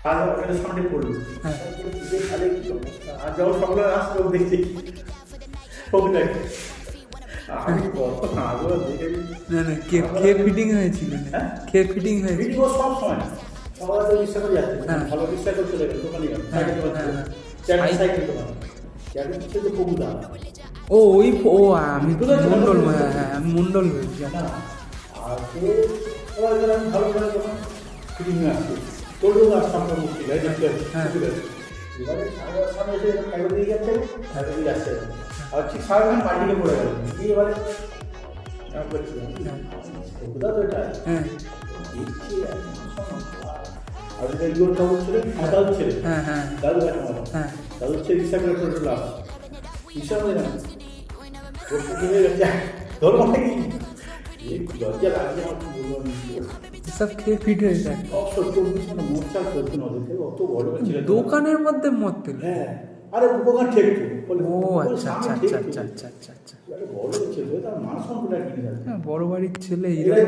আর ওখানে সামনে পড়লো হ্যাঁ। তাহলে কি অবস্থা? আর যখন সকালে আসলো দেখছি ওটাই আমি কত কাঁদবো দেখে না না কে ফিটিং হয়েছিল না? হ্যাঁ? কে ফিটিং হয়েছিল? ভিডিও সব সময় সবাই তো রিক্সা করে যাচ্ছে হ্যাঁ। ভালো রিক্সা করে চলে গেল দোকানে গেল হ্যাঁ, সাইকেল হ্যাঁ, হ্যাঁ। সাইকেল দোকান চাকরি হচ্ছে তো কবুদা ও ওই ও আমি মন্ডল, হ্যাঁ হ্যাঁ আমি মন্ডল বলছি। না আর সে সবাই আমি ভালো করে তখন ফিটিং নিয়ে আসছে তোরও আসতাম না মুশকিল হয় দেখতে হ্যাঁ। এবারে সামনে এসে খাইবার দিয়ে যাচ্ছে খাইবার দিয়ে যাচ্ছে আর ঠিক সারাদিন পাল্টিকে পড়ে গেল দিয়ে এবারে আমি বলছিলাম কবুদা তো এটা হ্যাঁ দেখছি আর এটা ইগোর কাপড় ছিল দাদু ছেলে হ্যাঁ হ্যাঁ দাদু একটা মাথা হ্যাঁ দাদু ছেলে রিক্সা করে টোটো লাভ রিক্সা হয়ে গেল হয়ে গেছে ধরো কি লজ্জা লাগছে আমার কি বলবো আমি সব খেয়ে ফিট হয়ে যায়। অবসর চব্বিশ ঘন্টা মোটচাল করতে না ওদের থেকে অত বড় ছিল দোকানের মধ্যে মদ পেল? হ্যাঁ আরে দোকান ঠেকতো ও আচ্ছা আচ্ছা আচ্ছা আচ্ছা আচ্ছা আচ্ছা আচ্ছা। বড় ছিল তার মানুষ সম্পর্কে কিনে যাচ্ছে হ্যাঁ বড় বাড়ির ছেলে এরাই